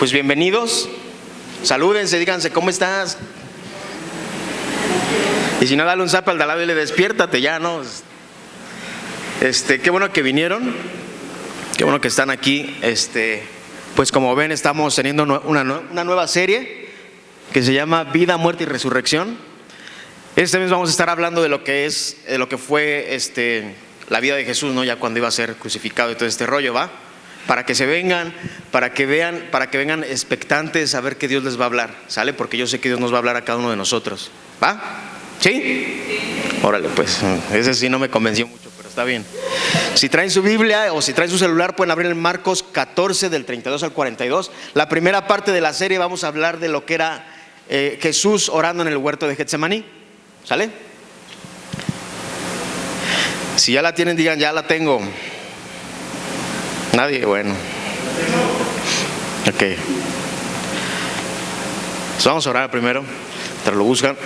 Pues bienvenidos, salúdense, díganse, ¿cómo estás? Y si no, dale un zape al de al lado y le despiértate ya, ¿no? Qué bueno que vinieron, qué bueno que están aquí. Pues como ven, estamos teniendo una nueva serie que se llama Vida, Muerte y Resurrección. Este mes vamos a estar hablando de lo que fue la vida de Jesús, ¿no? Ya cuando iba a ser crucificado y todo este rollo, ¿va? Para que se vengan, para que vengan expectantes a ver que Dios les va a hablar, ¿sale? Porque yo sé que Dios nos va a hablar a cada uno de nosotros, ¿va? ¿Sí? Órale, pues, ese sí no me convenció mucho, pero está bien. Si traen su Biblia o si traen su celular, pueden abrir en Marcos 14 del 32 al 42. La primera parte de la serie vamos a hablar de lo que era Jesús orando en el huerto de Getsemaní, ¿sale? Si ya la tienen, digan, ya la tengo. Nadie, bueno. Ok. Pues vamos a orar primero, mientras lo buscan.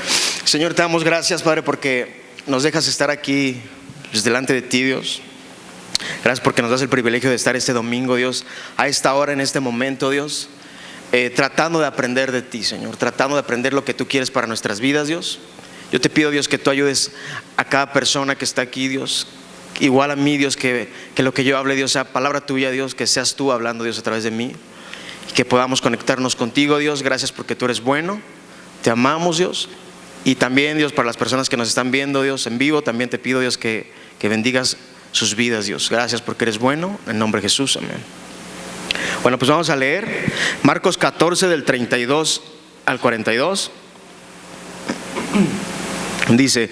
Señor, te damos gracias, Padre, porque nos dejas estar aquí pues, delante de ti, Dios. Gracias porque nos das el privilegio de estar este domingo, Dios, a esta hora, en este momento, Dios, tratando de aprender de ti, Señor, tratando de aprender lo que tú quieres para nuestras vidas, Dios. Yo te pido, Dios, que tú ayudes a cada persona que está aquí, Dios. Igual a mí, Dios, que lo que yo hable, Dios, sea palabra tuya, Dios, que seas tú hablando, Dios, a través de mí, y que podamos conectarnos contigo, Dios. Gracias porque tú eres bueno, te amamos, Dios. Y también, Dios, para las personas que nos están viendo, Dios, en vivo, también te pido, Dios, que bendigas sus vidas, Dios. Gracias porque eres bueno, en nombre de Jesús, amén. Bueno, pues vamos a leer Marcos 14 del 32 al 42. Dice,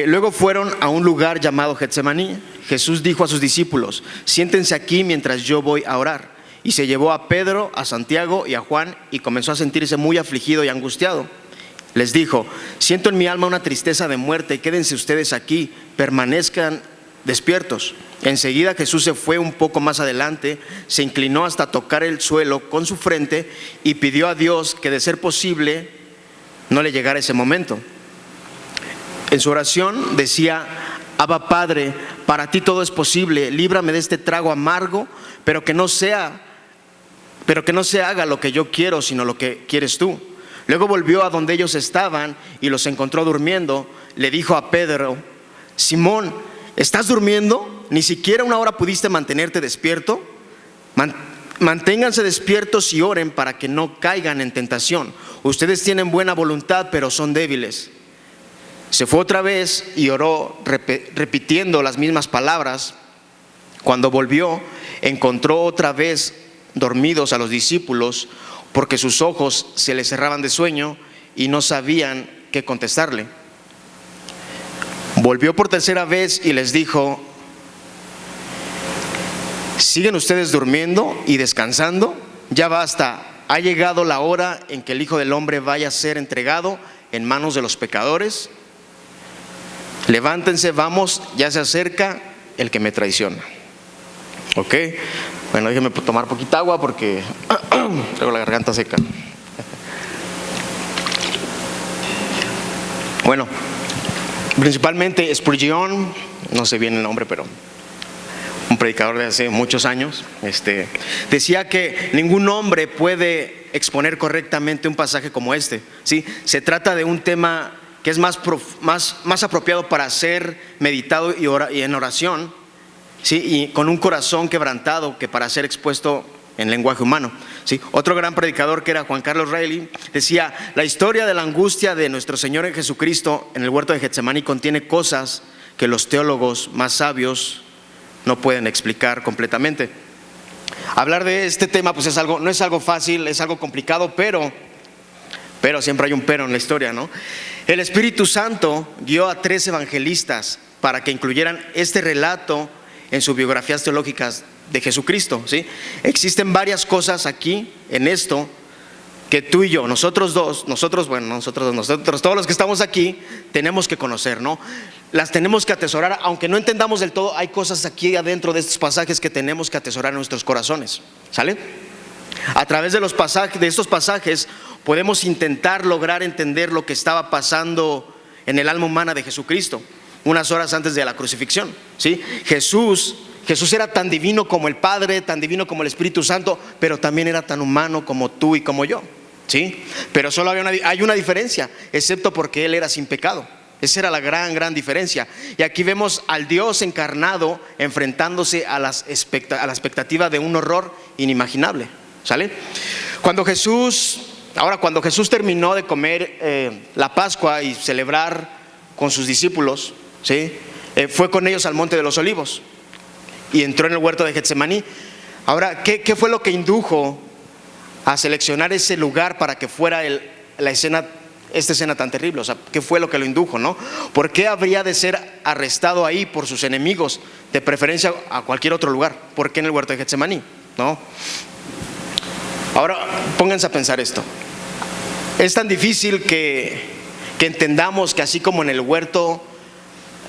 luego fueron a un lugar llamado Getsemaní. Jesús dijo a sus discípulos, siéntense aquí mientras yo voy a orar. Y se llevó a Pedro, a Santiago y a Juan y comenzó a sentirse muy afligido y angustiado. Les dijo, siento en mi alma una tristeza de muerte, quédense ustedes aquí, permanezcan despiertos. Enseguida Jesús se fue un poco más adelante, se inclinó hasta tocar el suelo con su frente y pidió a Dios que, de ser posible, no le llegara ese momento. En su oración decía, Abba Padre, para ti todo es posible, líbrame de este trago amargo, pero que no se haga lo que yo quiero, sino lo que quieres tú. Luego volvió a donde ellos estaban y los encontró durmiendo. Le dijo a Pedro, Simón, ¿estás durmiendo? ¿Ni siquiera una hora pudiste mantenerte despierto? Manténganse despiertos y oren para que no caigan en tentación. Ustedes tienen buena voluntad, pero son débiles. Se fue otra vez y oró repitiendo las mismas palabras. Cuando volvió, encontró otra vez dormidos a los discípulos, porque sus ojos se les cerraban de sueño y no sabían qué contestarle. Volvió por tercera vez y les dijo, ¿siguen ustedes durmiendo y descansando? Ya basta, ha llegado la hora en que el Hijo del Hombre vaya a ser entregado en manos de los pecadores. Levántense, vamos, ya se acerca el que me traiciona. Ok, bueno, déjenme tomar poquita agua porque tengo la garganta seca. Bueno, principalmente Spurgeon, no sé bien el nombre, pero un predicador de hace muchos años, decía que ningún hombre puede exponer correctamente un pasaje como este, ¿sí? Se trata de un tema que es más apropiado para ser meditado y en oración, ¿sí? Y con un corazón quebrantado que para ser expuesto en lenguaje humano, ¿sí? Otro gran predicador, que era Juan Carlos Reilly, decía, la historia de la angustia de nuestro Señor en Jesucristo en el huerto de Getsemaní contiene cosas que los teólogos más sabios no pueden explicar completamente. Hablar de este tema pues no es algo fácil, es algo complicado, pero siempre hay un pero en la historia, ¿no? El Espíritu Santo guió a 3 evangelistas para que incluyeran este relato en sus biografías teológicas de Jesucristo, ¿sí? Existen varias cosas aquí en esto que tú y yo, nosotros todos los que estamos aquí tenemos que conocer, ¿no? Las tenemos que atesorar, aunque no entendamos del todo. Hay cosas aquí adentro de estos pasajes que tenemos que atesorar en nuestros corazones, ¿sale? A través de estos pasajes podemos intentar lograr entender lo que estaba pasando en el alma humana de Jesucristo unas horas antes de la crucifixión, ¿sí? Jesús Jesús era tan divino como el Padre, tan divino como el Espíritu Santo, pero también era tan humano como tú y como yo, ¿sí? Pero solo hay una diferencia, excepto porque Él era sin pecado. Esa era la gran diferencia. Y aquí vemos al Dios encarnado enfrentándose a la expectativa de un horror inimaginable, ¿sale? Cuando Jesús terminó de comer la Pascua y celebrar con sus discípulos, ¿sí? Fue con ellos al Monte de los Olivos y entró en el huerto de Getsemaní. Ahora, ¿qué fue lo que indujo a seleccionar ese lugar para que fuera esta escena tan terrible? O sea, ¿qué fue lo que lo indujo, no? ¿Por qué habría de ser arrestado ahí por sus enemigos, de preferencia a cualquier otro lugar? ¿Por qué en el huerto de Getsemaní, no? Ahora, pónganse a pensar esto. Es tan difícil que entendamos que así como en el huerto,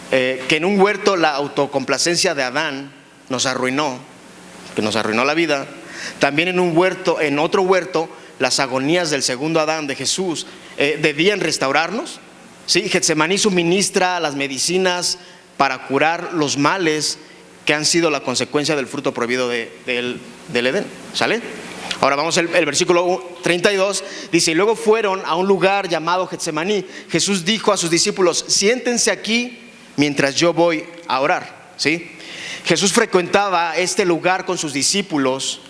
que en un huerto la autocomplacencia de Adán nos arruinó la vida, también en otro huerto, las agonías del segundo Adán, de Jesús, debían restaurarnos, ¿sí? Getsemaní suministra las medicinas para curar los males que han sido la consecuencia del fruto prohibido del Edén, ¿sale? Ahora vamos al versículo 32, dice: y luego fueron a un lugar llamado Getsemaní. Jesús dijo a sus discípulos: siéntense aquí mientras yo voy a orar, ¿sí? Jesús frecuentaba este lugar con sus discípulos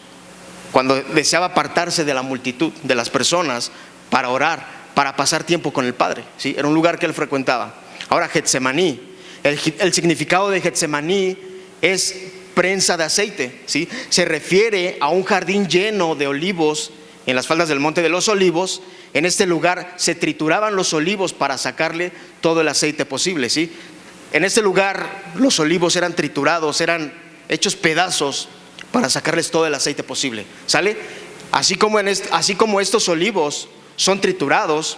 cuando deseaba apartarse de la multitud, de las personas, para orar, para pasar tiempo con el Padre, ¿sí? Era un lugar que él frecuentaba. Ahora, Getsemaní, el significado de Getsemaní es prensa de aceite, ¿sí? Se refiere a un jardín lleno de olivos en las faldas del Monte de los Olivos. En este lugar se trituraban los olivos para sacarle todo el aceite posible, ¿sí? En este lugar los olivos eran triturados, eran hechos pedazos para sacarles todo el aceite posible, ¿sale? Así como estos olivos son triturados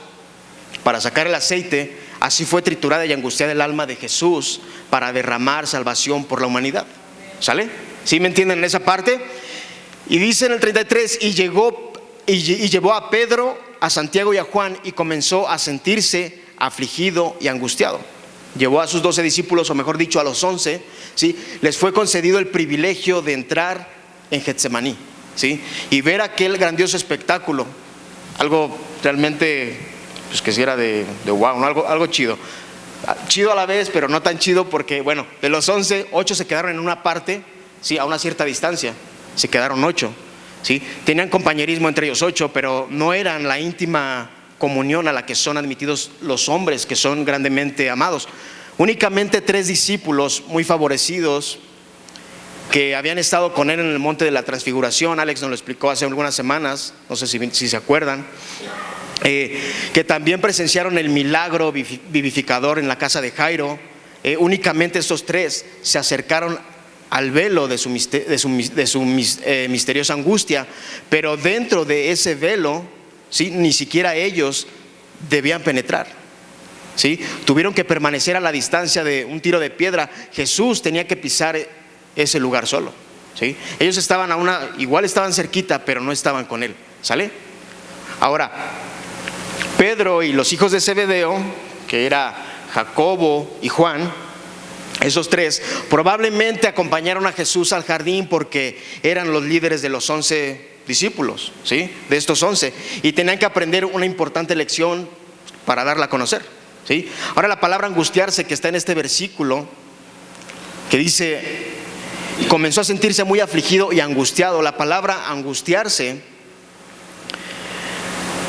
para sacar el aceite, así fue triturada y angustiada el alma de Jesús para derramar salvación por la humanidad, ¿sale? ¿Sí me entienden en esa parte? Y dice en el 33: y llevó a Pedro, a Santiago y a Juan, y comenzó a sentirse afligido y angustiado. Llevó a sus 12 discípulos, o mejor dicho a los 11, ¿sí? Les fue concedido el privilegio de entrar en Getsemaní, ¿sí? Y ver aquel grandioso espectáculo, algo realmente, pues que si era de wow, ¿no? Algo chido a la vez, pero no tan chido, porque bueno, de los 11, 8 se quedaron en una parte, ¿sí? A una cierta distancia, se quedaron 8, ¿sí? Tenían compañerismo entre ellos 8, pero no eran la íntima comunión a la que son admitidos los hombres que son grandemente amados. Únicamente 3 discípulos muy favorecidos que habían estado con él en el monte de la transfiguración. Alex nos lo explicó hace algunas semanas, no sé si se acuerdan, que también presenciaron el milagro vivificador en la casa de Jairo. Únicamente estos 3 se acercaron al velo de su misteriosa angustia, pero dentro de ese velo, ¿sí? Ni siquiera ellos debían penetrar, ¿sí? Tuvieron que permanecer a la distancia de un tiro de piedra. Jesús tenía que pisar ese lugar solo, ¿sí? Ellos estaban igual estaban cerquita, pero no estaban con él, ¿sale? Ahora, Pedro y los hijos de Zebedeo, que era Jacobo y Juan, esos 3 probablemente acompañaron a Jesús al jardín porque eran los líderes de los 11 discípulos, ¿sí? De estos 11, y tenían que aprender una importante lección para darla a conocer, ¿sí? Ahora, la palabra angustiarse que está en este versículo, que dice: comenzó a sentirse muy afligido y angustiado. La palabra angustiarse,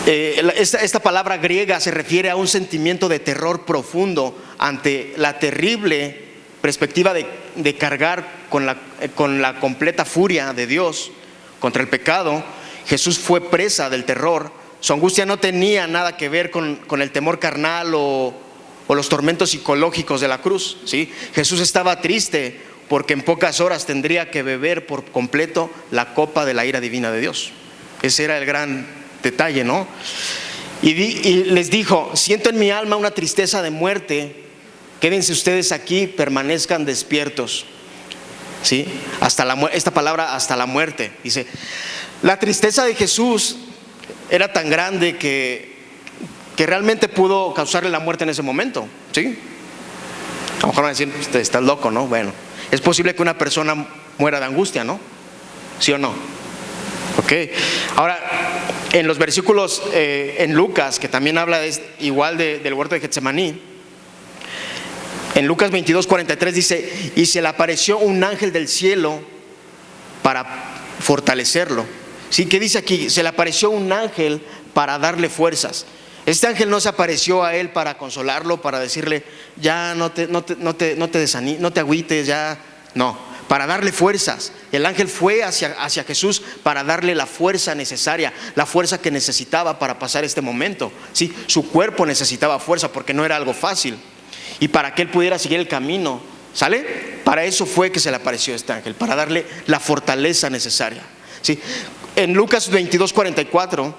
esta palabra griega se refiere a un sentimiento de terror profundo ante la terrible perspectiva de cargar con la completa furia de Dios contra el pecado. Jesús fue presa del terror. Su angustia no tenía nada que ver con el temor carnal o los tormentos psicológicos de la cruz, ¿sí? Jesús estaba triste porque en pocas horas tendría que beber por completo la copa de la ira divina de Dios. Ese era el gran detalle, ¿no? Y les dijo: siento en mi alma una tristeza de muerte, quédense ustedes aquí, permanezcan despiertos, ¿sí? Esta palabra, hasta la muerte, dice. La tristeza de Jesús era tan grande que realmente pudo causarle la muerte en ese momento, ¿sí? A lo mejor van a decir: estás loco, ¿no? Bueno, es posible que una persona muera de angustia, ¿no? ¿Sí o no? Ok. Ahora, en los versículos en Lucas, que también habla igual del huerto de Getsemaní, en Lucas 22:43 dice: y se le apareció un ángel del cielo para fortalecerlo. ¿Sí? ¿Qué dice aquí? Se le apareció un ángel para darle fuerzas. Este ángel no se apareció a él para consolarlo, para decirle, ya no te agüites, ya no, para darle fuerzas. El ángel fue hacia Jesús para darle la fuerza necesaria, la fuerza que necesitaba para pasar este momento. ¿Sí? Su cuerpo necesitaba fuerza porque no era algo fácil, y para que él pudiera seguir el camino, ¿sale? Para eso fue que se le apareció este ángel, para darle la fortaleza necesaria. ¿Sí? En Lucas 22:44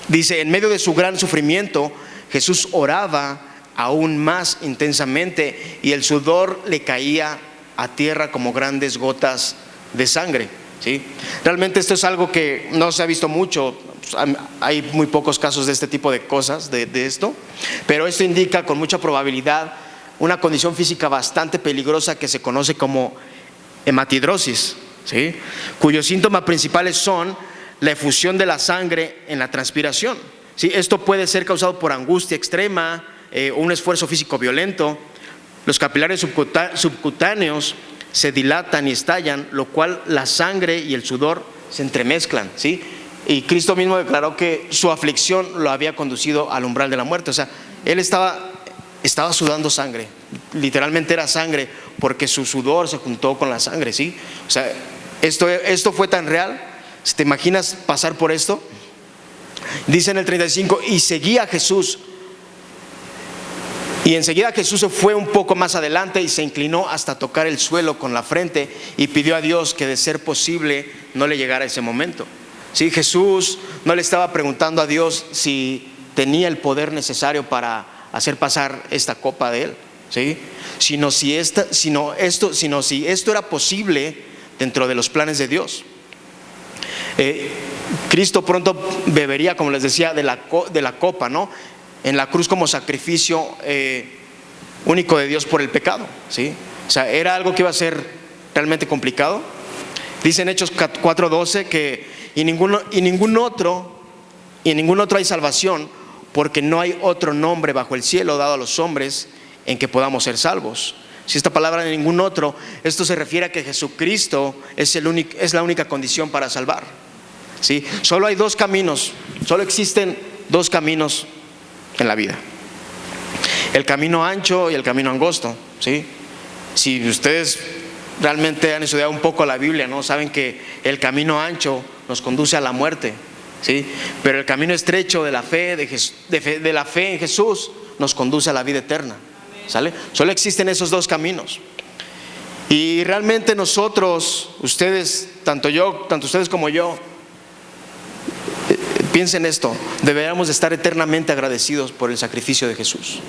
dice: en medio de su gran sufrimiento, Jesús oraba aún más intensamente y el sudor le caía a tierra como grandes gotas de sangre. ¿Sí? Realmente esto es algo que no se ha visto mucho. Hay muy pocos casos de este tipo de cosas, de esto, pero esto indica con mucha probabilidad una condición física bastante peligrosa que se conoce como hematidrosis, ¿sí? Cuyos síntomas principales son la efusión de la sangre en la transpiración. ¿Sí? Esto puede ser causado por angustia extrema o un esfuerzo físico violento. Los capilares subcutáneos se dilatan y estallan, lo cual la sangre y el sudor se entremezclan. ¿Sí? Y Cristo mismo declaró que su aflicción lo había conducido al umbral de la muerte. O sea, él estaba sudando sangre, literalmente era sangre, porque su sudor se juntó con la sangre. ¿Sí? O sea, esto fue tan real. ¿Te imaginas pasar por esto? Dice en el 35: y seguía a Jesús. Y enseguida Jesús se fue un poco más adelante y se inclinó hasta tocar el suelo con la frente y pidió a Dios que de ser posible no le llegara ese momento. ¿Sí? Jesús no le estaba preguntando a Dios si tenía el poder necesario para hacer pasar esta copa de él, ¿sí? sino si esto era posible dentro de los planes de Dios. Cristo pronto bebería, como les decía, de la copa, ¿no? En la cruz como sacrificio único de Dios por el pecado, ¿sí? O sea, era algo que iba a ser realmente complicado. Dice en Hechos 4:12 que y ningún otro hay salvación, porque no hay otro nombre bajo el cielo dado a los hombres en que podamos ser salvos. Si esta palabra de ningún otro, esto se refiere a que Jesucristo es la única condición para salvar. ¿Sí? Solo hay dos caminos, solo existen dos caminos en la vida: el camino ancho y el camino angosto. ¿Sí? Si ustedes realmente han estudiado un poco la Biblia, ¿no? Saben que el camino ancho nos conduce a la muerte, ¿sí? Pero el camino estrecho de la fe, de la fe en Jesús, nos conduce a la vida eterna. ¿Sale? Solo existen esos dos caminos. Y realmente nosotros, ustedes, tanto ustedes como yo, piensen esto: deberíamos de estar eternamente agradecidos por el sacrificio de Jesús.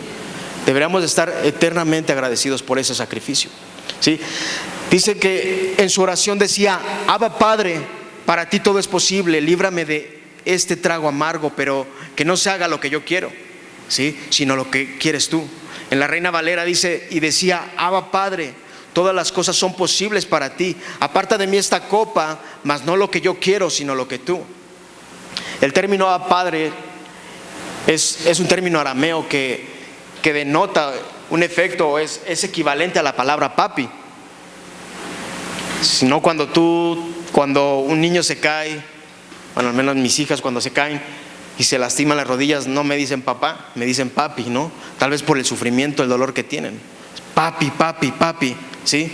Deberíamos de estar eternamente agradecidos por ese sacrificio. ¿Sí? Dice que en su oración decía: Abba Padre, para ti todo es posible, líbrame de este trago amargo, pero que no se haga lo que yo quiero, ¿sí? Sino lo que quieres tú. En la Reina Valera dice y decía: Abba Padre, todas las cosas son posibles para ti, aparta de mí esta copa, mas no lo que yo quiero, sino lo que tú. El término Abba Padre es un término arameo que denota un efecto, es equivalente a la palabra papi. Si no, cuando un niño se cae, bueno, al menos mis hijas cuando se caen y se lastiman las rodillas, no me dicen papá, me dicen papi, ¿no? Tal vez por el sufrimiento, el dolor que tienen. Papi, papi, papi, ¿sí?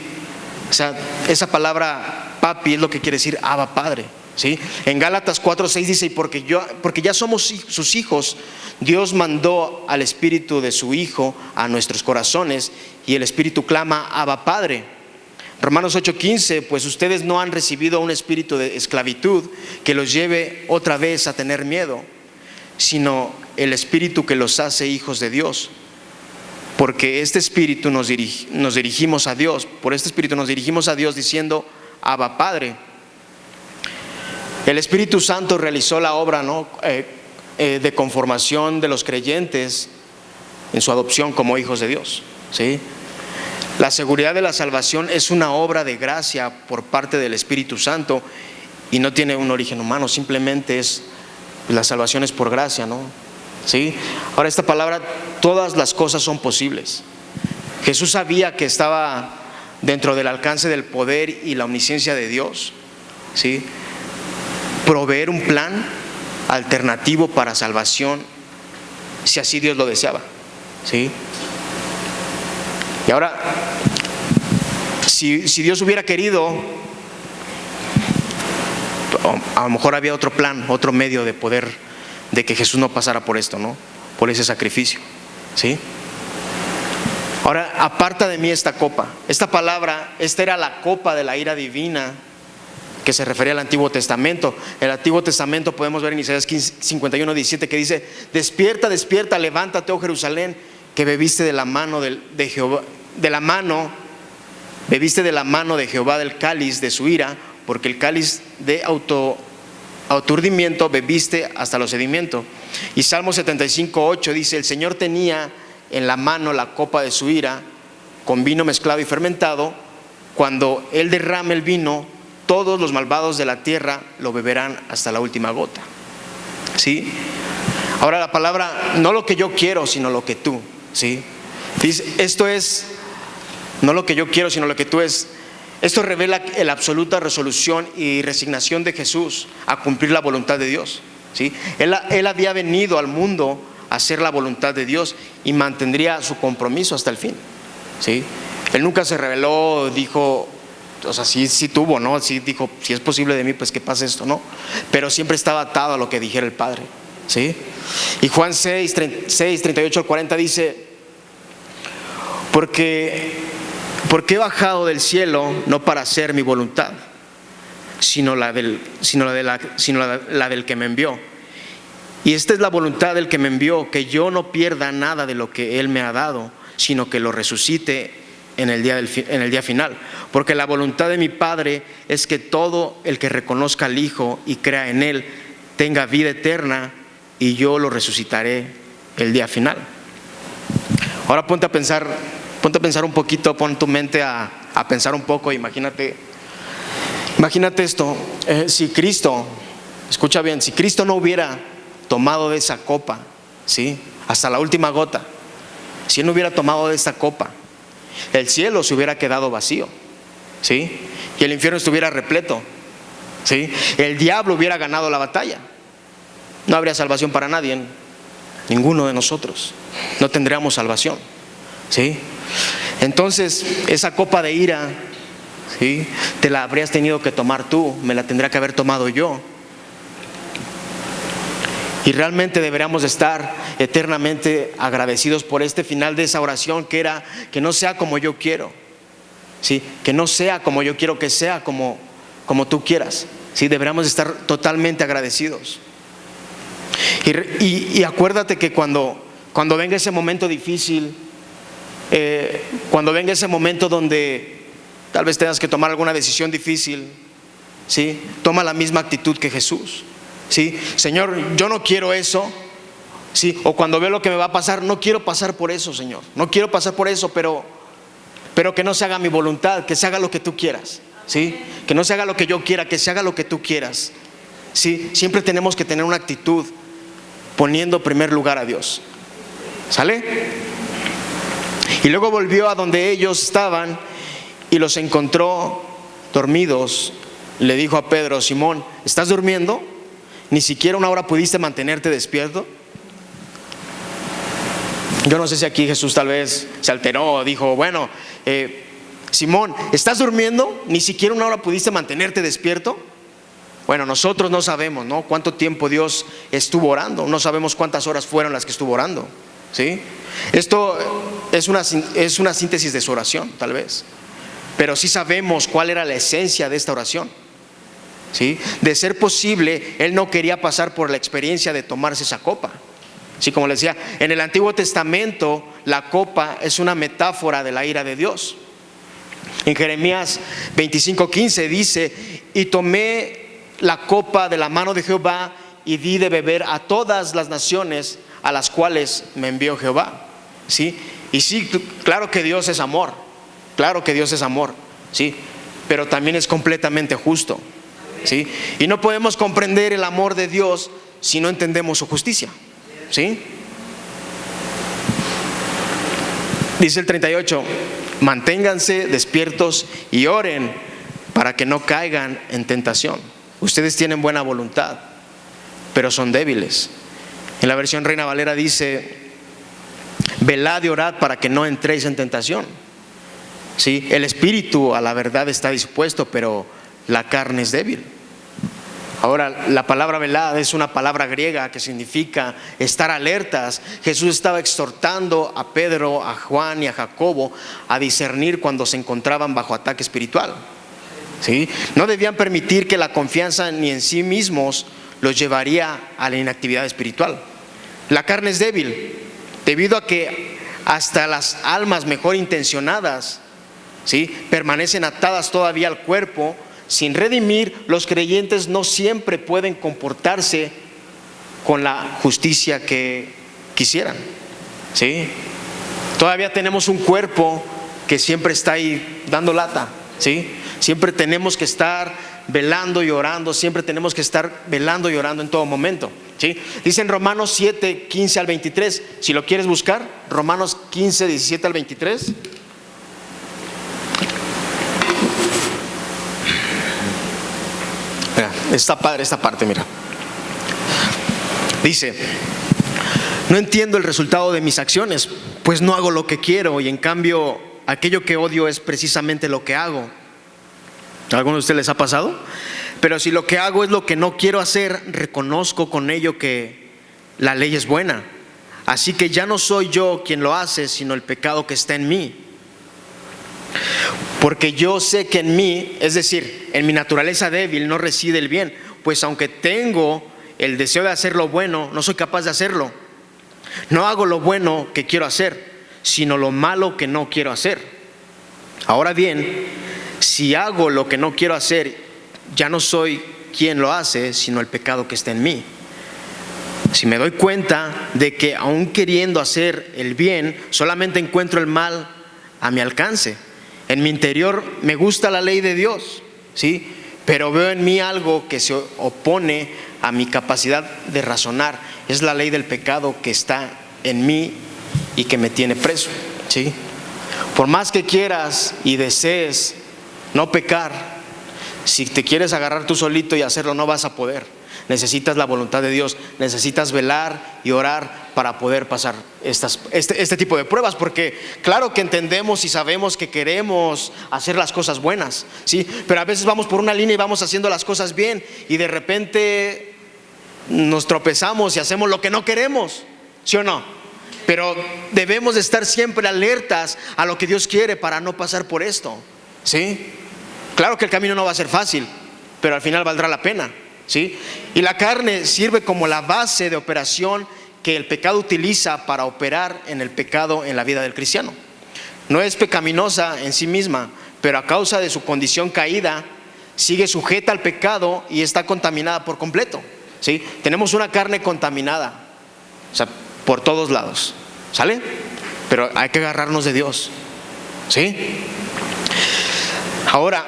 O sea, esa palabra papi es lo que quiere decir Abba Padre, ¿sí? En Gálatas 4:6 dice: porque ya somos sus hijos, Dios mandó al Espíritu de su Hijo a nuestros corazones y el Espíritu clama: Abba Padre. Romanos 8:15: pues ustedes no han recibido un espíritu de esclavitud que los lleve otra vez a tener miedo, sino el Espíritu que los hace hijos de Dios. Porque este Espíritu nos dirigimos a Dios, por este Espíritu nos dirigimos a Dios diciendo: Abba Padre. El Espíritu Santo realizó la obra, ¿no? De conformación de los creyentes en su adopción como hijos de Dios, ¿sí? La seguridad de la salvación es una obra de gracia por parte del Espíritu Santo y no tiene un origen humano, simplemente la salvación es por gracia, ¿no? ¿Sí? Ahora, esta palabra, todas las cosas son posibles. Jesús sabía que estaba dentro del alcance del poder y la omnisciencia de Dios, ¿sí? Proveer un plan alternativo para salvación, si así Dios lo deseaba, ¿sí? Y ahora, si Dios hubiera querido, a lo mejor había otro plan, otro medio de poder, de que Jesús no pasara por esto, ¿no? Por ese sacrificio, ¿sí? Ahora, aparta de mí esta copa. Esta palabra, esta era la copa de la ira divina que se refería al Antiguo Testamento. El Antiguo Testamento podemos ver en Isaías 51:17 que dice: despierta, despierta, levántate, oh Jerusalén, que bebiste de la mano de Jehová, bebiste de la mano de Jehová del cáliz de su ira, porque el cáliz de aturdimiento bebiste hasta los sedimentos. Y Salmo 75:8 dice: el Señor tenía en la mano la copa de su ira, con vino mezclado y fermentado. Cuando Él derrame el vino, todos los malvados de la tierra lo beberán hasta la última gota. ¿Sí? Ahora la palabra, no lo que yo quiero, sino lo que tú. ¿Sí? Dice, esto es, no lo que yo quiero, sino lo que tú es. Esto revela la absoluta resolución y resignación de Jesús a cumplir la voluntad de Dios, ¿sí? Él había venido al mundo a hacer la voluntad de Dios y mantendría su compromiso hasta el fin, ¿sí? Él nunca se rebeló, dijo, o sea, sí tuvo, ¿no? Sí dijo, si es posible de mí, pues que pase esto, ¿no? Pero siempre estaba atado a lo que dijera el Padre, ¿sí? Y Juan 6:38-40 dice: porque he bajado del cielo no para hacer mi voluntad, sino la del que me envió. Y esta es la voluntad del que me envió, que yo no pierda nada de lo que Él me ha dado, sino que lo resucite en el día final. Porque la voluntad de mi Padre es que todo el que reconozca al Hijo y crea en Él tenga vida eterna, y yo lo resucitaré el día final. Ahora ponte a pensar un poquito, pon tu mente a pensar un poco. Imagínate esto, si Cristo, escucha bien, si Cristo no hubiera tomado de esa copa, ¿sí? Hasta la última gota, si Él no hubiera tomado de esa copa, el cielo se hubiera quedado vacío, ¿sí? Y el infierno estuviera repleto, ¿sí? El diablo hubiera ganado la batalla. No habría salvación para nadie, ninguno de nosotros, no tendríamos salvación, ¿sí? Entonces esa copa de ira, ¿sí?, te la habrías tenido que tomar tú, me la tendría que haber tomado yo. Y realmente deberíamos estar eternamente agradecidos por este final de esa oración, que era: que no sea como yo quiero, ¿sí? Que no sea como yo quiero, que sea como tú quieras, ¿sí? Deberíamos estar totalmente agradecidos. Y acuérdate que cuando venga ese momento difícil, cuando venga ese momento donde tal vez tengas que tomar alguna decisión difícil, ¿sí?, toma la misma actitud que Jesús, ¿sí? Señor, yo no quiero eso, ¿sí? O cuando veo lo que me va a pasar, no quiero pasar por eso, Señor, no quiero pasar por eso, pero que no se haga mi voluntad, que se haga lo que tú quieras, ¿sí? Que no se haga lo que yo quiera, que se haga lo que tú quieras, ¿sí? Siempre tenemos que tener una actitud poniendo en primer lugar a Dios, ¿sale? Y luego volvió a donde ellos estaban y los encontró dormidos. Le dijo a Pedro: Simón, ¿estás durmiendo? ¿Ni siquiera una hora pudiste mantenerte despierto? Yo no sé si aquí Jesús tal vez se alteró, dijo: bueno, Simón, ¿estás durmiendo? ¿Ni siquiera una hora pudiste mantenerte despierto? Bueno, nosotros no sabemos, ¿no?, cuánto tiempo Dios estuvo orando, no sabemos cuántas horas fueron las que estuvo orando, ¿sí? Esto es una síntesis de su oración, tal vez, pero sí sabemos cuál era la esencia de esta oración, ¿sí? De ser posible, Él no quería pasar por la experiencia de tomarse esa copa, ¿sí? Como les decía, en el Antiguo Testamento la copa es una metáfora de la ira de Dios. En Jeremías 25:15 dice: y tomé la copa de la mano de Jehová y di de beber a todas las naciones a las cuales me envió Jehová, ¿sí? Y sí, claro que Dios es amor, Claro que Dios es amor, ¿sí? Pero también es completamente justo, ¿sí? Y no podemos comprender el amor de Dios si no entendemos su justicia, ¿sí? Dice el 38, manténganse despiertos y oren para que no caigan en tentación. Ustedes tienen buena voluntad, pero son débiles. En la versión Reina Valera dice, velad y orad para que no entréis en tentación. ¿Sí? El espíritu a la verdad está dispuesto, pero la carne es débil. Ahora, la palabra velad es una palabra griega que significa estar alertas. Jesús estaba exhortando a Pedro, a Juan y a Jacobo a discernir cuando se encontraban bajo ataque espiritual, ¿sí? No debían permitir que la confianza ni en sí mismos los llevaría a la inactividad espiritual. La carne es débil, debido a que hasta las almas mejor intencionadas, ¿sí?, permanecen atadas todavía al cuerpo. Sin redimir, los creyentes no siempre pueden comportarse con la justicia que quisieran, ¿sí? Todavía tenemos un cuerpo que siempre está ahí dando lata, ¿sí? Siempre tenemos que estar velando y orando, siempre tenemos que estar velando y orando en todo momento, ¿sí? Dice en Romanos 7, 15 al 23, si lo quieres buscar, Romanos 15, 17 al 23. Mira, está padre esta parte, mira. Dice, no entiendo el resultado de mis acciones, pues no hago lo que quiero, y en cambio aquello que odio es precisamente lo que hago. ¿A alguno de ustedes les ha pasado? Pero si lo que hago es lo que no quiero hacer, reconozco con ello que la ley es buena. Así que ya no soy yo quien lo hace, sino el pecado que está en mí. Porque yo sé que en mí, es decir, en mi naturaleza débil, no reside el bien, pues aunque tengo el deseo de hacer lo bueno, no soy capaz de hacerlo. No hago lo bueno que quiero hacer, sino lo malo que no quiero hacer. Ahora bien, si hago lo que no quiero hacer, ya no soy quien lo hace, sino el pecado que está en mí. Si me doy cuenta de que aún queriendo hacer el bien, solamente encuentro el mal a mi alcance. En mi interior me gusta la ley de Dios, ¿sí? Pero veo en mí algo que se opone a mi capacidad de razonar. Es la ley del pecado que está en mí y que me tiene preso, ¿sí? Por más que quieras y desees no pecar, si te quieres agarrar tú solito y hacerlo, no vas a poder. Necesitas la voluntad de Dios, necesitas velar y orar para poder pasar este tipo de pruebas, porque claro que entendemos y sabemos que queremos hacer las cosas buenas, ¿sí? Pero a veces vamos por una línea y vamos haciendo las cosas bien y de repente nos tropezamos y hacemos lo que no queremos, ¿sí o no? Pero debemos de estar siempre alertas a lo que Dios quiere para no pasar por esto, ¿sí? Claro que el camino no va a ser fácil, pero al final valdrá la pena, ¿sí? Y la carne sirve como la base de operación que el pecado utiliza para operar en el pecado en la vida del cristiano. No es pecaminosa en sí misma, pero a causa de su condición caída sigue sujeta al pecado y está contaminada por completo, ¿sí? Tenemos una carne contaminada, o sea, por todos lados, ¿sale? Pero hay que agarrarnos de Dios, ¿sí? Ahora,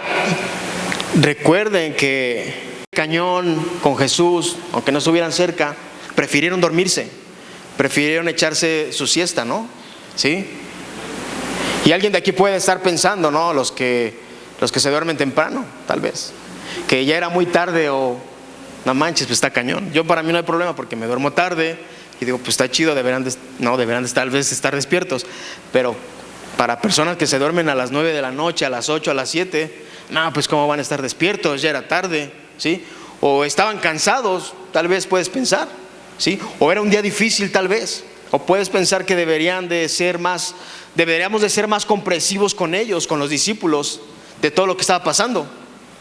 recuerden que cañón con Jesús, aunque no estuvieran cerca, prefirieron dormirse, prefirieron echarse su siesta, ¿no? ¿Sí? Y alguien de aquí puede estar pensando, ¿no? Los que se duermen temprano, tal vez, que ya era muy tarde o no manches, pues está cañón. Yo, para mí no hay problema porque me duermo tarde y digo, pues está chido, deberán de tal vez estar despiertos. Pero para personas que se duermen a las 9 de la noche, a las 8, a las 7, no, pues cómo van a estar despiertos, ya era tarde, ¿sí? O estaban cansados, tal vez puedes pensar, ¿sí? O era un día difícil, tal vez. O puedes pensar que deberíamos de ser más comprensivos con ellos, con los discípulos, de todo lo que estaba pasando.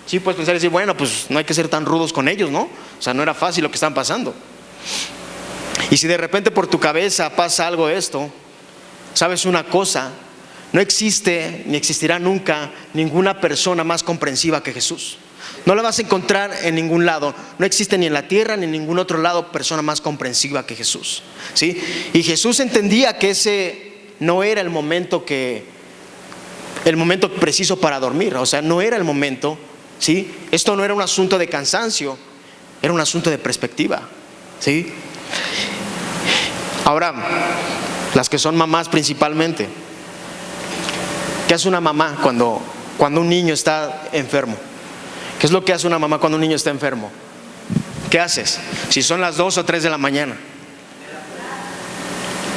Sí, puedes pensar y decir, bueno, pues no hay que ser tan rudos con ellos, ¿no? O sea, no era fácil lo que estaban pasando. Y si de repente por tu cabeza pasa algo de esto, sabes una cosa: no existe ni existirá nunca ninguna persona más comprensiva que Jesús. No la vas a encontrar en ningún lado. No existe ni en la tierra ni en ningún otro lado persona más comprensiva que Jesús, ¿sí? Y Jesús entendía que ese no era el momento que el momento preciso para dormir. O sea, no era el momento, ¿sí? Esto no era un asunto de cansancio, era un asunto de perspectiva, ¿sí? Ahora, las que son mamás principalmente, ¿qué hace una mamá cuando un niño está enfermo? ¿Qué es lo que hace una mamá cuando un niño está enfermo? ¿Qué haces? Si son las 2 o 3 de la mañana,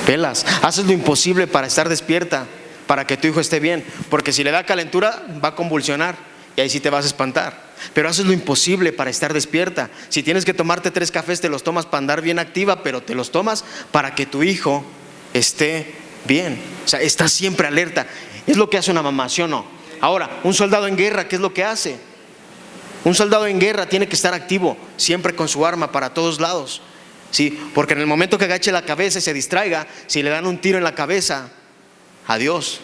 pelas, haces lo imposible para estar despierta, para que tu hijo esté bien, porque si le da calentura va a convulsionar y ahí sí te vas a espantar. Pero haces lo imposible para estar despierta. Si tienes que tomarte 3 cafés, te los tomas para andar bien activa, pero te los tomas para que tu hijo esté bien. O sea, estás siempre alerta. Es lo que hace una mamá, ¿sí o no? Ahora, un soldado en guerra, ¿qué es lo que hace? Un soldado en guerra tiene que estar activo, siempre con su arma para todos lados, ¿sí? Porque en el momento que agache la cabeza y se distraiga, si le dan un tiro en la cabeza, adiós,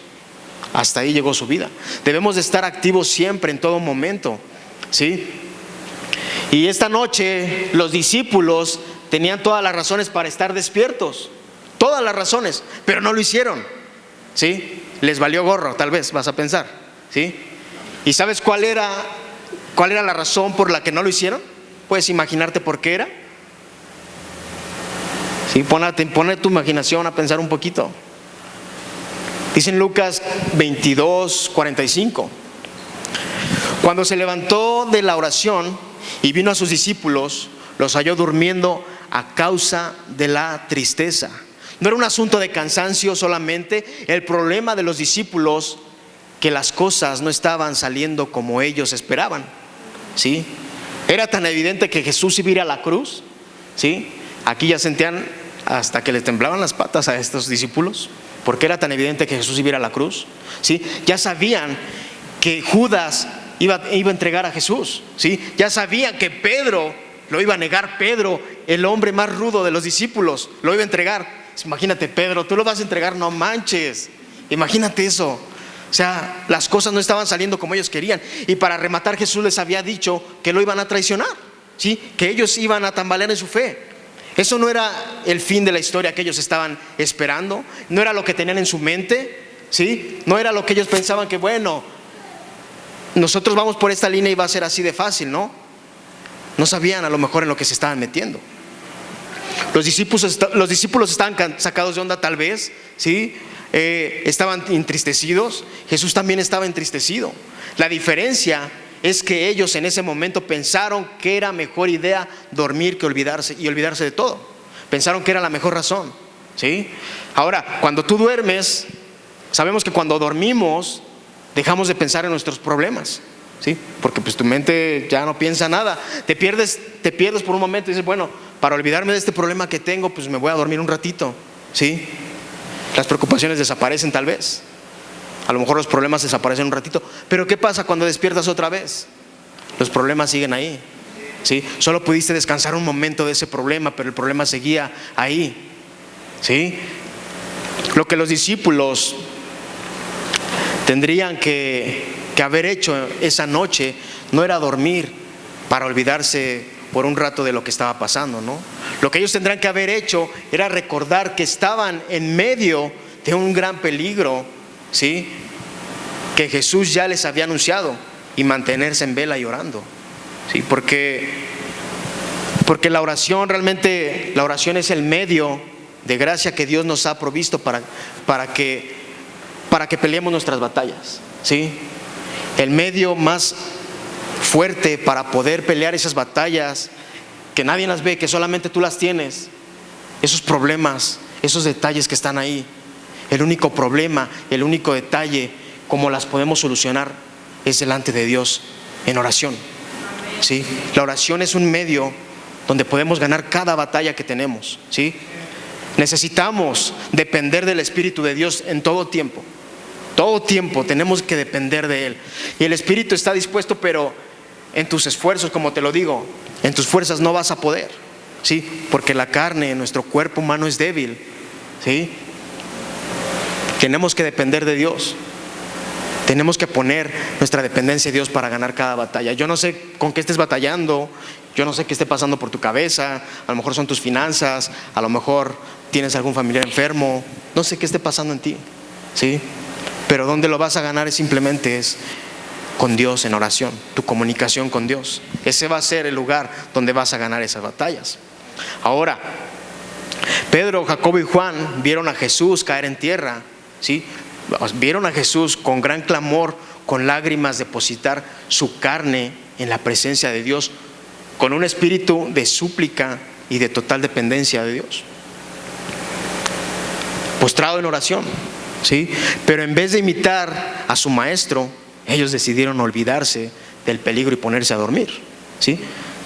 hasta ahí llegó su vida. Debemos de estar activos siempre, en todo momento, ¿sí? Y esta noche los discípulos tenían todas las razones para estar despiertos, todas las razones, pero no lo hicieron, ¿sí? Les valió gorro, tal vez, vas a pensar, ¿sí? ¿Y sabes cuál era la razón por la que no lo hicieron? ¿Puedes imaginarte por qué era? Sí, pone tu imaginación a pensar un poquito. Dice en Lucas 22:45: cuando se levantó de la oración y vino a sus discípulos, los halló durmiendo a causa de la tristeza. No era un asunto de cansancio solamente. El problema de los discípulos, que las cosas no estaban saliendo como ellos esperaban, ¿sí? Era tan evidente que Jesús iba a ir a la cruz, ¿sí? Aquí ya sentían hasta que les temblaban las patas a estos discípulos, porque era tan evidente que Jesús iba a ir a la cruz, ¿sí? Ya sabían que Judas iba a entregar a Jesús, ¿sí? Ya sabían que Pedro lo iba a negar. Pedro, el hombre más rudo de los discípulos, lo iba a entregar. Imagínate, Pedro, tú lo vas a entregar, no manches. Imagínate eso. O sea, las cosas no estaban saliendo como ellos querían. Y para rematar, Jesús les había dicho que lo iban a traicionar, ¿sí? Que ellos iban a tambalear en su fe. Eso no era el fin de la historia que ellos estaban esperando. No era lo que tenían en su mente, ¿sí? No era lo que ellos pensaban que, bueno, nosotros vamos por esta línea y va a ser así de fácil, ¿no? No sabían a lo mejor en lo que se estaban metiendo. Los discípulos estaban sacados de onda, tal vez, ¿sí? Estaban entristecidos. Jesús también estaba entristecido. La diferencia es que ellos en ese momento pensaron que era mejor idea dormir que olvidarse de todo. Pensaron que era la mejor razón, ¿sí? Ahora, cuando tú duermes, sabemos que cuando dormimos dejamos de pensar en nuestros problemas, ¿sí? Porque pues tu mente ya no piensa nada. Te pierdes por un momento y dices, bueno, para olvidarme de este problema que tengo, pues me voy a dormir un ratito, ¿sí? Las preocupaciones desaparecen tal vez. A lo mejor los problemas desaparecen un ratito. Pero ¿qué pasa cuando despiertas otra vez? Los problemas siguen ahí, ¿sí? Solo pudiste descansar un momento de ese problema, pero el problema seguía ahí, ¿sí? Lo que los discípulos tendrían que haber hecho esa noche no era dormir para olvidarse por un rato de lo que estaba pasando, ¿no? Lo que ellos tendrán que haber hecho era recordar que estaban en medio de un gran peligro, ¿sí? Que Jesús ya les había anunciado, y mantenerse en vela y orando, ¿sí? Porque la oración es el medio de gracia que Dios nos ha provisto para que peleemos nuestras batallas, ¿sí? El medio más fuerte para poder pelear esas batallas que nadie las ve, que solamente tú las tienes, esos problemas, esos detalles que están ahí. El único problema, el único detalle, cómo las podemos solucionar, es delante de Dios en oración, ¿sí? La oración es un medio donde podemos ganar cada batalla que tenemos, ¿sí? Necesitamos depender del Espíritu de Dios en todo tiempo. Todo tiempo tenemos que depender de Él. Y el Espíritu está dispuesto, pero en tus esfuerzos, como te lo digo, en tus fuerzas no vas a poder, ¿sí? Porque la carne, nuestro cuerpo humano es débil, ¿sí? Tenemos que depender de Dios. Tenemos que poner nuestra dependencia de Dios para ganar cada batalla. Yo no sé con qué estés batallando, yo no sé qué esté pasando por tu cabeza. A lo mejor son tus finanzas, a lo mejor tienes algún familiar enfermo, no sé qué esté pasando en ti, ¿sí? Pero donde lo vas a ganar simplemente es con Dios en oración, tu comunicación con Dios. Ese va a ser el lugar donde vas a ganar esas batallas. Ahora, Pedro, Jacobo y Juan vieron a Jesús caer en tierra, ¿sí? Vieron a Jesús con gran clamor, con lágrimas, depositar su carne en la presencia de Dios, con un espíritu de súplica y de total dependencia de Dios, postrado en oración, ¿sí? Pero en vez de imitar a su maestro, ellos decidieron olvidarse del peligro y ponerse a dormir, ¿sí?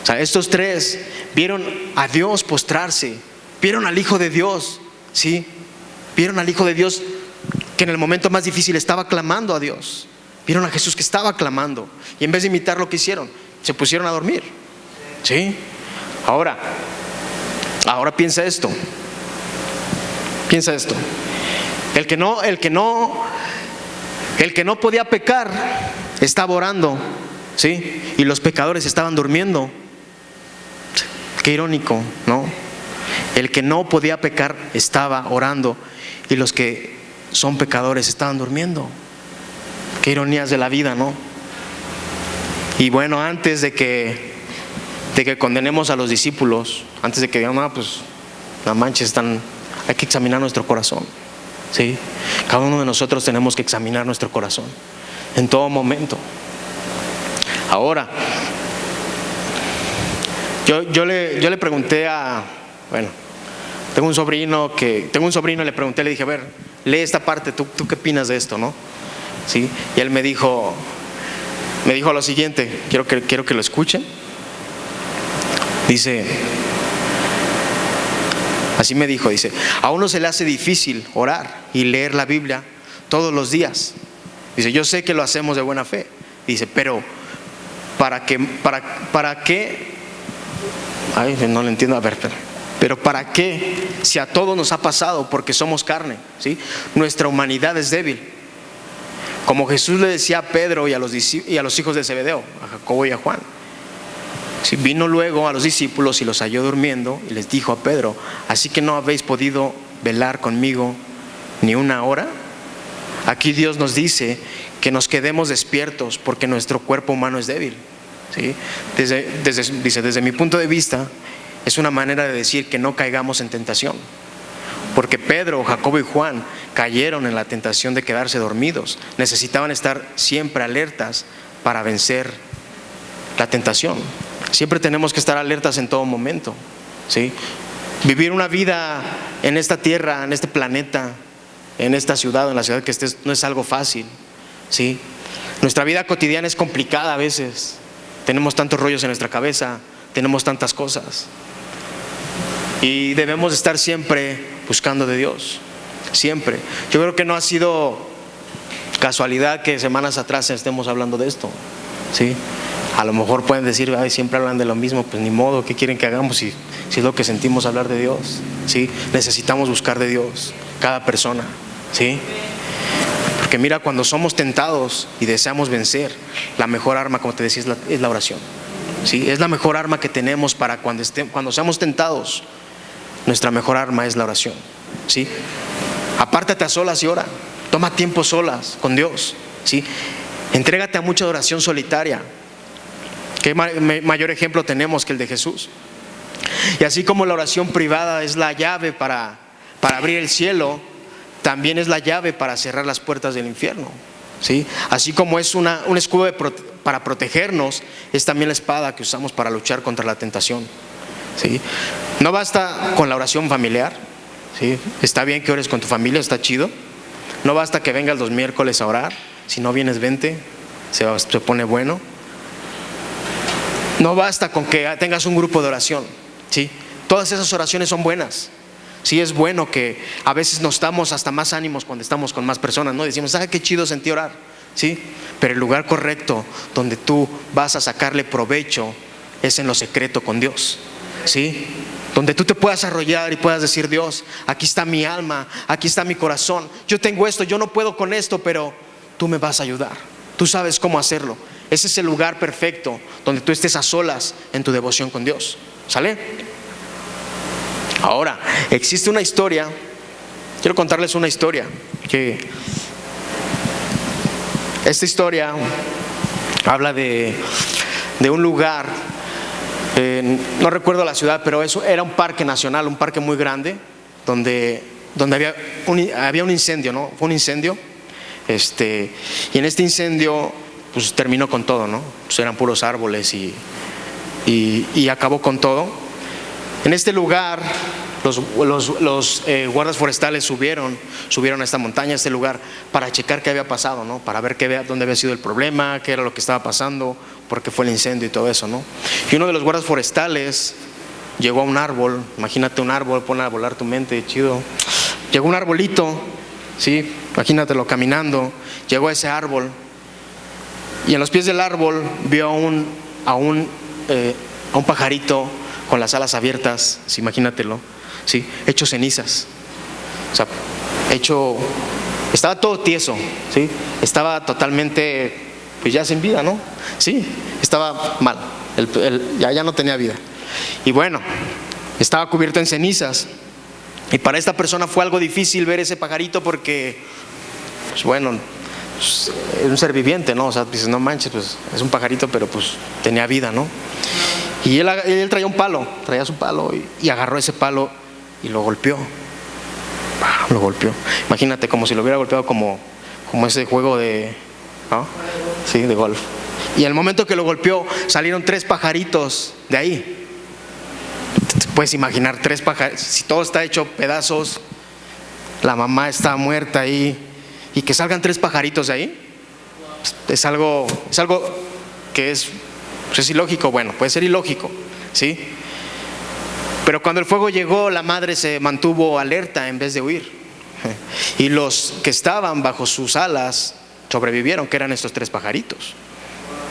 O sea, estos tres vieron a Dios postrarse, vieron al Hijo de Dios, ¿sí? Vieron al Hijo de Dios que en el momento más difícil estaba clamando a Dios. Vieron a Jesús que estaba clamando, y en vez de imitar lo que hicieron, se pusieron a dormir, ¿sí? Ahora piensa esto. El que no podía pecar estaba orando, ¿sí? Y los pecadores estaban durmiendo. Qué irónico, ¿no? El que no podía pecar estaba orando y los que son pecadores estaban durmiendo. Qué ironías de la vida, ¿no? Y bueno, antes de que condenemos a los discípulos, antes de que digan, no, pues la mancha hay que examinar nuestro corazón, ¿sí? Cada uno de nosotros tenemos que examinar nuestro corazón en todo momento. Ahora, yo le pregunté tengo un sobrino y le pregunté, le dije, a ver, lee esta parte, ¿tú qué opinas de esto, no? ¿Sí? Y él me dijo lo siguiente, quiero que lo escuchen. Dice, así me dijo, a uno se le hace difícil orar y leer la Biblia todos los días. Dice, yo sé que lo hacemos de buena fe. Dice, pero ¿para qué? Ay, no lo entiendo. A ver, pero ¿para qué? Si a todos nos ha pasado, porque somos carne, ¿sí? Nuestra humanidad es débil. Como Jesús le decía a Pedro y a los hijos de Zebedeo, a Jacobo y a Juan. ¿Sí? Vino luego a los discípulos y los halló durmiendo y les dijo a Pedro, ¿así que no habéis podido velar conmigo ni una hora? Aquí Dios nos dice que nos quedemos despiertos porque nuestro cuerpo humano es débil, ¿sí? Desde mi punto de vista, es una manera de decir que no caigamos en tentación. Porque Pedro, Jacobo y Juan cayeron en la tentación de quedarse dormidos. Necesitaban estar siempre alertas para vencer la tentación. Siempre tenemos que estar alertas en todo momento, ¿sí? Vivir una vida en esta tierra, en este planeta, en esta ciudad, en la ciudad que estés, no es algo fácil, ¿sí? Nuestra vida cotidiana es complicada a veces. Tenemos tantos rollos en nuestra cabeza, tenemos tantas cosas. Y debemos estar siempre buscando de Dios, siempre. Yo creo que no ha sido casualidad que semanas atrás estemos hablando de esto, ¿sí? A lo mejor pueden decir, ay, siempre hablan de lo mismo, pues ni modo, ¿qué quieren que hagamos si es lo que sentimos hablar de Dios? ¿Sí? Necesitamos buscar de Dios, cada persona, ¿sí? Porque mira, cuando somos tentados y deseamos vencer, la mejor arma, como te decía, es la oración, ¿sí? Es la mejor arma que tenemos para cuando seamos tentados. Nuestra mejor arma es la oración, ¿sí? Apártate a solas y ora. Toma tiempo solas con Dios, ¿sí? Entrégate a mucha oración solitaria. ¿Qué mayor ejemplo tenemos que el de Jesús? Y así como la oración privada es la llave para abrir el cielo, también es la llave para cerrar las puertas del infierno, ¿sí? Así como es un escudo para protegernos, es también la espada que usamos para luchar contra la tentación, ¿sí? No basta con la oración familiar, ¿sí? Está bien que ores con tu familia, está chido. No basta que vengas los miércoles a orar. Si no vienes, vente, se pone bueno. No basta con que tengas un grupo de oración, ¿sí? Todas esas oraciones son buenas. Sí, es bueno que a veces nos damos hasta más ánimos cuando estamos con más personas, ¿no? Decimos, qué chido sentí orar, ¿sí? Pero el lugar correcto donde tú vas a sacarle provecho es en lo secreto con Dios, ¿sí? Donde tú te puedas arrollar y puedas decir, Dios, aquí está mi alma, aquí está mi corazón. Yo tengo esto, yo no puedo con esto, pero tú me vas a ayudar. Tú sabes cómo hacerlo. Ese es el lugar perfecto donde tú estés a solas en tu devoción con Dios, ¿sale? Ahora, existe una historia. Quiero contarles una historia que Esta historia habla de un lugar, no recuerdo la ciudad, pero eso era un parque nacional, un parque muy grande, donde había un incendio, ¿no? Fue un incendio, y en este incendio pues terminó con todo, ¿no? Pues eran puros árboles y acabó con todo. En este lugar los guardas forestales subieron a esta montaña, a este lugar, para checar qué había pasado, ¿no? Para ver dónde había sido el problema, qué era lo que estaba pasando, por qué fue el incendio y todo eso, ¿no? Y uno de los guardas forestales llegó a un árbol. Imagínate un árbol, pon a volar tu mente, chido. Llegó un arbolito, ¿sí? Imagínatelo caminando. Llegó a ese árbol y en los pies del árbol vio a un pajarito con las alas abiertas, ¿sí? Imagínatelo, ¿sí? Hecho cenizas, o sea, estaba todo tieso, ¿sí? Estaba totalmente, pues ya sin vida, ¿no? Sí, estaba mal, ya no tenía vida. Y bueno, estaba cubierto en cenizas. Y para esta persona fue algo difícil ver ese pajarito porque, pues bueno, es un ser viviente, ¿no? O sea, dices, no manches, pues es un pajarito, pero pues tenía vida, ¿no? Y él traía su palo y agarró ese palo y lo golpeó. Lo golpeó. Imagínate, como si lo hubiera golpeado como ese juego de, ¿no? Sí, de golf. Y al momento que lo golpeó, salieron 3 pajaritos de ahí. Te puedes imaginar 3 pajaritos, si todo está hecho pedazos, la mamá está muerta ahí, y que salgan 3 pajaritos de ahí, es algo que es ilógico. Bueno, puede ser ilógico, ¿sí? Pero cuando el fuego llegó, la madre se mantuvo alerta en vez de huir, y los que estaban bajo sus alas sobrevivieron, que eran estos 3 pajaritos,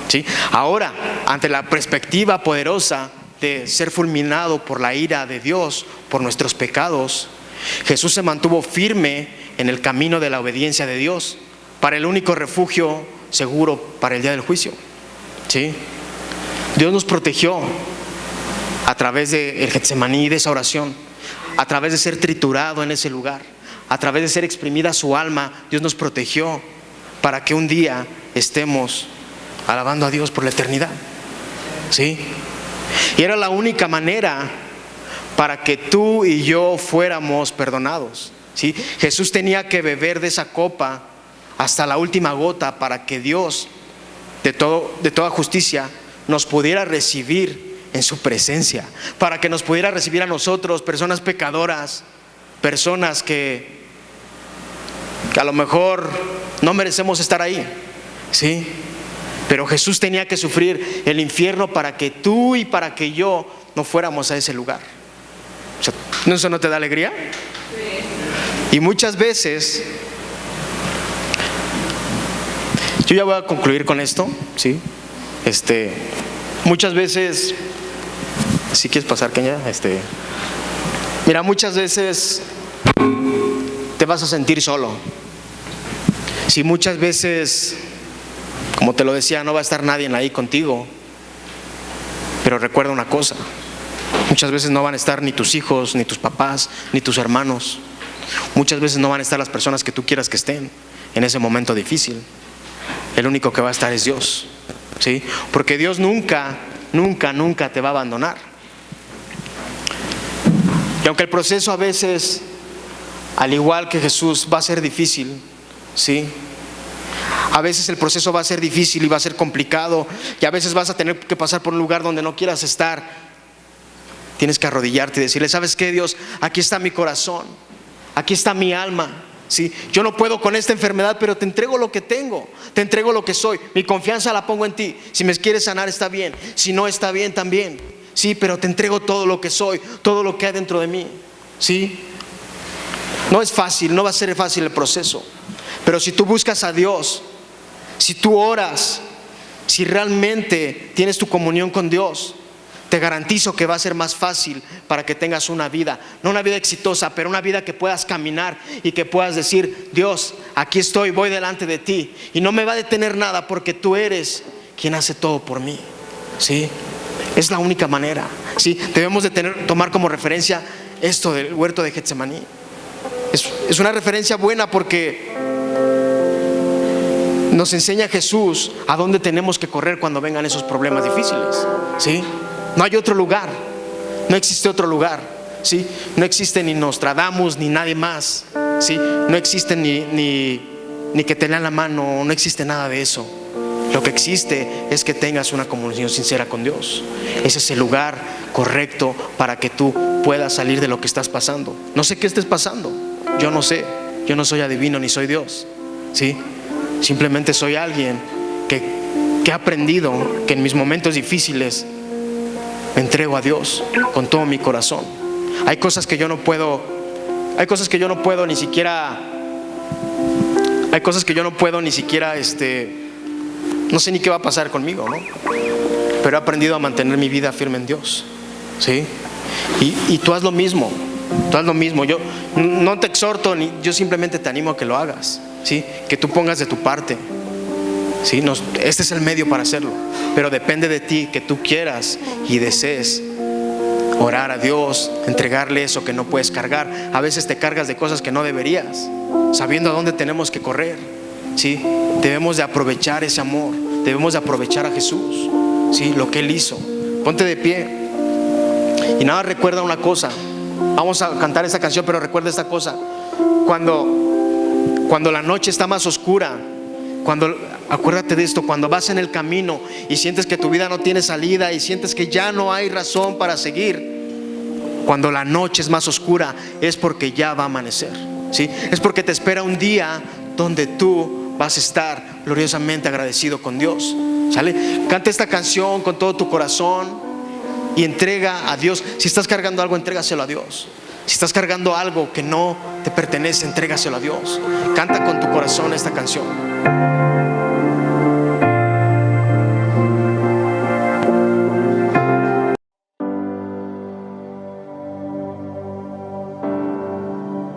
¿sí? Ahora, ante la perspectiva poderosa de ser fulminado por la ira de Dios por nuestros pecados, Jesús se mantuvo firme en el camino de la obediencia de Dios para el único refugio seguro para el día del juicio, ¿sí? Dios nos protegió a través del Getsemaní, de esa oración, a través de ser triturado en ese lugar, a través de ser exprimida su alma. Dios nos protegió para que un día estemos alabando a Dios por la eternidad, ¿sí? Y era la única manera para que tú y yo fuéramos perdonados, ¿sí? Jesús tenía que beber de esa copa hasta la última gota para que Dios, de toda justicia, nos pudiera recibir en su presencia, para que nos pudiera recibir a nosotros, personas pecadoras, personas que a lo mejor no merecemos estar ahí, ¿sí? Pero Jesús tenía que sufrir el infierno para que tú y para que yo no fuéramos a ese lugar. O sea, ¿eso no te da alegría? Sí. Y muchas veces, yo ya voy a concluir con esto, ¿sí? Muchas veces, si quieres pasar, Kenia, mira, muchas veces te vas a sentir solo. Si muchas veces, como te lo decía, no va a estar nadie ahí contigo. Pero recuerda una cosa: muchas veces no van a estar ni tus hijos, ni tus papás, ni tus hermanos. Muchas veces no van a estar las personas que tú quieras que estén en ese momento difícil. El único que va a estar es Dios, ¿sí? Porque Dios nunca te va a abandonar. Y aunque el proceso a veces, al igual que Jesús, va a ser difícil, ¿sí? A veces el proceso va a ser difícil y va a ser complicado, y a veces vas a tener que pasar por un lugar donde no quieras estar. Tienes que arrodillarte y decirle: ¿sabes qué, Dios? Aquí está mi corazón, aquí está mi alma, ¿sí? Yo no puedo con esta enfermedad, pero te entrego lo que tengo, te entrego lo que soy. Mi confianza la pongo en ti. Si me quieres sanar, está bien; si no, está bien también, ¿sí? Pero te entrego todo lo que soy, todo lo que hay dentro de mí, ¿sí? No es fácil, no va a ser fácil el proceso, pero si tú buscas a Dios, si tú oras, si realmente tienes tu comunión con Dios, te garantizo que va a ser más fácil para que tengas una vida, no una vida exitosa, pero una vida que puedas caminar y que puedas decir: Dios, aquí estoy, voy delante de ti y no me va a detener nada, porque tú eres quien hace todo por mí, ¿sí? Es la única manera, ¿sí? Debemos de tomar como referencia esto del huerto de Getsemaní. Es una referencia buena porque nos enseña Jesús a dónde tenemos que correr cuando vengan esos problemas difíciles, ¿sí? No hay otro lugar, no existe otro lugar, ¿sí? No existe ni Nostradamus ni nadie más, ¿sí? No existe ni que te lean la mano, no existe nada de eso. Lo que existe es que tengas una comunión sincera con Dios. Ese es el lugar correcto para que tú puedas salir de lo que estás pasando. No sé qué estés pasando, yo no sé, yo no soy adivino ni soy Dios, ¿sí? Simplemente soy alguien que ha aprendido que en mis momentos difíciles me entrego a Dios con todo mi corazón. Hay cosas que yo no puedo ni siquiera, no sé ni qué va a pasar conmigo, ¿no? Pero he aprendido a mantener mi vida firme en Dios, ¿sí? Y tú haz lo mismo, Yo no te exhorto, yo simplemente te animo a que lo hagas, ¿sí? Que tú pongas de tu parte, ¿sí? Este es el medio para hacerlo, pero depende de ti que tú quieras y desees orar a Dios, entregarle eso que no puedes cargar. A veces te cargas de cosas que no deberías, sabiendo a dónde tenemos que correr, ¿sí? Debemos de aprovechar ese amor, debemos de aprovechar a Jesús, ¿sí? Lo que Él hizo. Ponte de pie y nada, recuerda una cosa. Vamos a cantar esta canción, pero recuerda esta cosa. Cuando la noche está más oscura, acuérdate de esto, cuando vas en el camino y sientes que tu vida no tiene salida y sientes que ya no hay razón para seguir, cuando la noche es más oscura es porque ya va a amanecer, ¿sí? Es porque te espera un día donde tú vas a estar gloriosamente agradecido con Dios, ¿sale? Canta esta canción con todo tu corazón y entrega a Dios. Si estás cargando algo, entrégaselo a Dios. Si estás cargando algo que no te pertenece, entrégaselo a Dios. Canta con tu corazón esta canción.